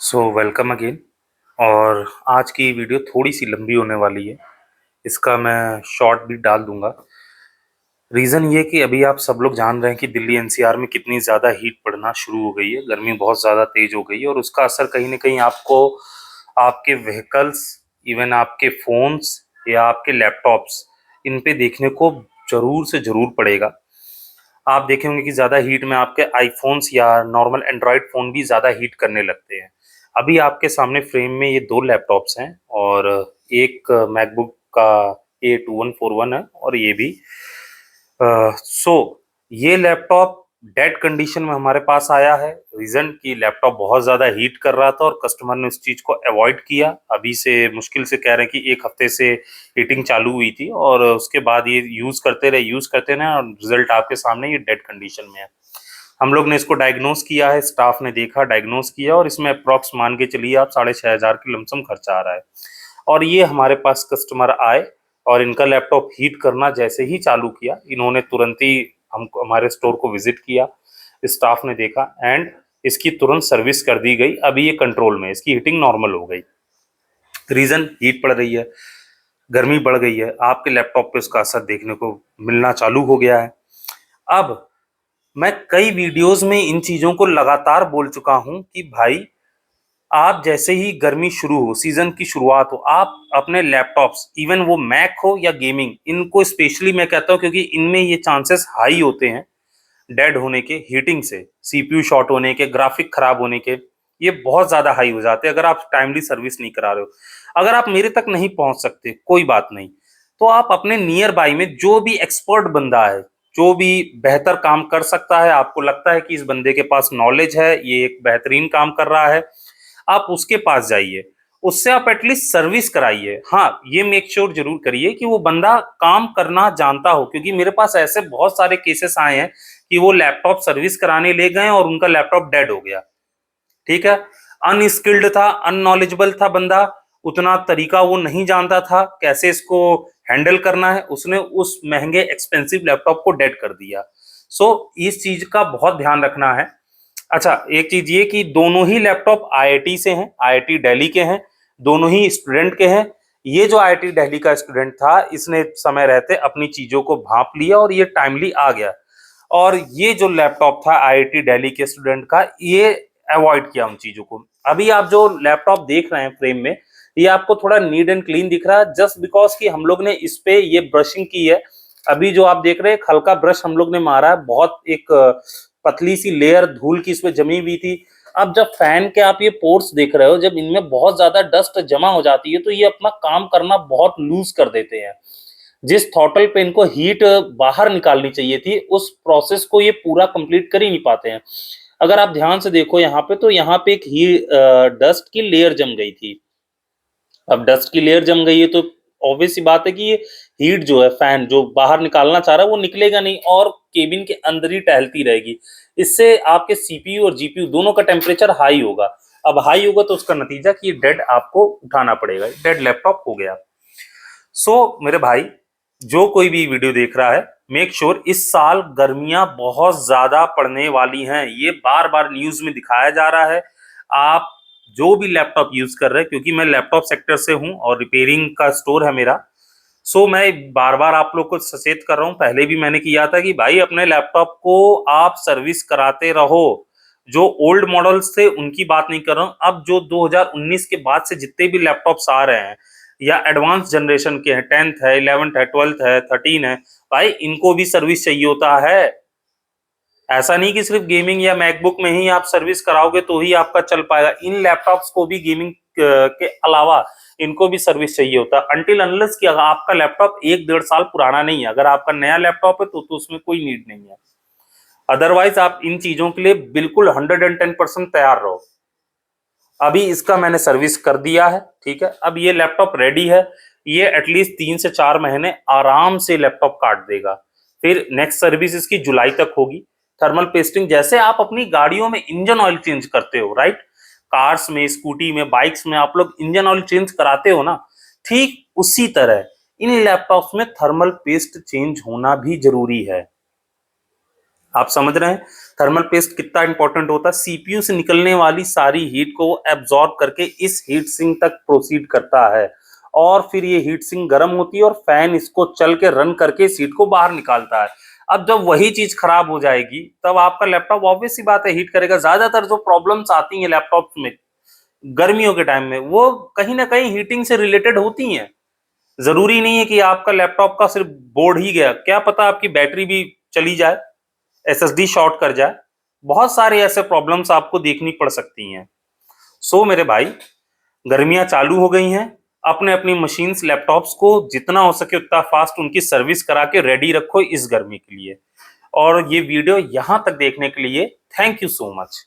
So welcome again. और आज की वीडियो थोड़ी सी लंबी होने वाली है। इसका मैं शॉर्ट भी डाल दूंगा। रीज़न ये कि अभी आप सब लोग जान रहे हैं कि दिल्ली एनसीआर में कितनी ज़्यादा हीट पड़ना शुरू हो गई है। गर्मी बहुत ज़्यादा तेज हो गई है और उसका असर कहीं ना कहीं आपको आपके व्हीकल्स, इवन आपके फ़ोन्स या आपके लैपटॉप्स, इन पे देखने को ज़रूर से ज़रूर पड़ेगा। आप देखे होंगे कि ज़्यादा हीट में आपके आईफोन्स या नॉर्मल एंड्रॉयड फ़ोन भी ज़्यादा हीट करने लगते हैं। अभी आपके सामने फ्रेम में ये दो लैपटॉप्स हैं और एक मैकबुक का A2141 है और ये भी। सो ये लैपटॉप डेड कंडीशन में हमारे पास आया है। रीज़न कि लैपटॉप बहुत ज़्यादा हीट कर रहा था और कस्टमर ने उस चीज़ को अवॉइड किया। अभी से मुश्किल से कह रहे हैं कि 1 हफ्ते से हीटिंग चालू हुई थी और उसके बाद ये यूज़ करते रहे और रिजल्ट आपके सामने, ये डेड कंडीशन में है। हम लोग ने इसको डायग्नोस किया है, स्टाफ ने देखा, डायग्नोस किया और इसमें अप्रॉक्स मान के चलिए आप 6,500 की लमसम खर्चा आ रहा है। और ये हमारे पास कस्टमर आए और इनका लैपटॉप हीट करना जैसे ही चालू किया, इन्होंने तुरंत ही हमको हमारे स्टोर को विजिट किया। स्टाफ ने देखा एंड इसकी तुरंत सर्विस कर दी गई। अभी ये कंट्रोल में, इसकी हीटिंग नॉर्मल हो गई। रीजन हीट पड़ रही है, गर्मी बढ़ गई है, आपके लैपटॉप पे उसका असर देखने को मिलना चालू हो गया है। अब मैं कई वीडियोस में इन चीजों को लगातार बोल चुका हूं कि भाई, आप जैसे ही गर्मी शुरू हो, सीजन की शुरुआत हो, आप अपने लैपटॉप्स, इवन वो मैक हो या गेमिंग, इनको स्पेशली मैं कहता हूं क्योंकि इनमें ये चांसेस हाई होते हैं डेड होने के, हीटिंग से, सीपीयू शॉर्ट होने के, ग्राफिक खराब होने के, ये बहुत ज्यादा हाई हो जाते हैं अगर आप टाइमली सर्विस नहीं करा रहे हो। अगर आप मेरे तक नहीं पहुंच सकते, कोई बात नहीं, तो आप अपने नियर बाई में जो भी एक्सपर्ट बंदा है, जो भी बेहतर काम कर सकता है, आपको लगता है कि इस बंदे के पास नॉलेज है, ये एक बेहतरीन काम कर रहा है, आप उसके पास जाइए, उससे आप एटलीस्ट सर्विस कराइए। हाँ, ये मेक श्योर जरूर करिए कि वो बंदा काम करना जानता हो, क्योंकि मेरे पास ऐसे बहुत सारे केसेस आए हैं कि वो लैपटॉप सर्विस कराने ले गए और उनका लैपटॉप डेड हो गया। ठीक है, अनस्किल्ड था, अननॉलेजेबल था बंदा, उतना तरीका वो नहीं जानता था कैसे इसको हैंडल करना है, उसने उस महंगे एक्सपेंसिव लैपटॉप को डेड कर दिया। सो इस चीज का बहुत ध्यान रखना है। अच्छा, एक चीज ये कि दोनों ही लैपटॉप आईआईटी से हैं, आईआईटी दिल्ली के हैं, दोनों ही स्टूडेंट के हैं। ये जो आईआईटी दिल्ली का स्टूडेंट था, इसने समय रहते अपनी चीजों को भांप लिया और ये टाइमली आ गया। और ये जो लैपटॉप था आईआईटी दिल्ली के स्टूडेंट का, ये अवॉइड किया उन चीजों को। अभी आप जो लैपटॉप देख रहे हैं फ्रेम में, ये आपको थोड़ा नीट एंड क्लीन दिख रहा है जस्ट बिकॉज कि हम लोग ने इस पे ये ब्रशिंग की है। अभी जो आप देख रहे हैं, हल्का ब्रश हम लोग ने मारा है, बहुत एक पतली सी लेयर धूल की इसमें जमी हुई थी। अब जब फैन के आप ये पोर्ट्स देख रहे हो, जब इनमें बहुत ज्यादा डस्ट जमा हो जाती है तो ये अपना काम करना बहुत लूज कर देते हैं। जिस थ्रॉटल पे इनको हीट बाहर निकालनी चाहिए थी, उस प्रोसेस को ये पूरा कंप्लीट कर ही नहीं पाते हैं। अगर आप ध्यान से देखो यहाँ पे, तो यहाँ पे एक ही डस्ट की लेयर जम गई थी। अब डस्ट की लेयर जम गई है तो ऑब्वियस सी बात है कि ये हीट जो है, फैन जो बाहर निकालना चाह रहा है वो निकलेगा नहीं और केबिन के अंदर ही टहलती रहेगी। इससे आपके सीपीयू और जीपीयू दोनों का टेम्परेचर हाई होगा। अब हाई होगा तो उसका नतीजा कि डेड आपको उठाना पड़ेगा, डेड लैपटॉप हो गया। मेरे भाई, जो कोई भी वीडियो देख रहा है, मेक श्योर इस साल गर्मियां बहुत ज्यादा पड़ने वाली हैं, ये बार बार न्यूज में दिखाया जा रहा है। आप जो भी लैपटॉप यूज कर रहे हैं, क्योंकि मैं लैपटॉप सेक्टर से हूं और रिपेयरिंग का स्टोर है मेरा, मैं बार बार आप लोग को सचेत कर रहा हूं, पहले भी मैंने किया था कि भाई अपने लैपटॉप को आप सर्विस कराते रहो। जो ओल्ड मॉडल्स थे उनकी बात नहीं कर रहा हूं, अब जो 2019 के बाद से जितने भी लैपटॉप्स आ रहे हैं या एडवांस जनरेशन के हैं, 10th है, 11th है, 12th है, 13 है, भाई इनको भी सर्विस चाहिए होता है। ऐसा नहीं कि सिर्फ गेमिंग या मैकबुक में ही आप सर्विस कराओगे तो ही आपका चल पाएगा। इन लैपटॉप्स को भी गेमिंग के अलावा इनको भी सर्विस चाहिए होता है, अनटिल अनलेस कि अगर आपका लैपटॉप 1-1.5 साल पुराना नहीं है। अगर आपका नया लैपटॉप है तो उसमें कोई नीड नहीं है। अदरवाइज आप इन चीजों के लिए बिल्कुल 110% तैयार रहो। अभी इसका मैंने सर्विस कर दिया है, ठीक है, अब ये लैपटॉप रेडी है। ये एटलीस्ट 3 से 4 महीने आराम से लैपटॉप काट देगा। फिर नेक्स्ट सर्विस इसकी जुलाई तक होगी। थर्मल पेस्टिंग, जैसे आप अपनी गाड़ियों में इंजन ऑयल चेंज करते हो, राइट, कार्स में, स्कूटी में, बाइक्स में आप लोग इंजन ऑयल चेंज कराते हो ना, ठीक उसी तरह इन लैपटॉप्स में थर्मल पेस्ट चेंज होना भी जरूरी है। आप समझ रहे हैं थर्मल पेस्ट कितना इंपॉर्टेंट होता है। सीपीयू से निकलने वाली सारी हीट को एब्जॉर्ब करके इस हीट सिंक तक प्रोसीड करता है और फिर ये हीट सिंक गर्म होती है और फैन इसको चल के रन करके इस हीट को बाहर निकालता है। अब जब वही चीज खराब हो जाएगी तब आपका लैपटॉप ऑब्वियस सी बात है हीट करेगा। ज्यादातर जो प्रॉब्लम्स आती हैं लैपटॉप में गर्मियों के टाइम में वो कहीं ना कहीं हीटिंग से रिलेटेड होती हैं। जरूरी नहीं है कि आपका लैपटॉप का सिर्फ बोर्ड ही गया, क्या पता आपकी बैटरी भी चली जाए, एसएसडी शॉर्ट कर जाए। बहुत सारे ऐसे प्रॉब्लम्स आपको देखनी पड़ सकती हैं। सो मेरे भाई, गर्मियां चालू हो गई हैं, अपने अपनी मशीन्स लैपटॉप्स को जितना हो सके उतना फास्ट उनकी सर्विस करा के रेडी रखो इस गर्मी के लिए। और ये वीडियो यहां तक देखने के लिए थैंक यू सो मच।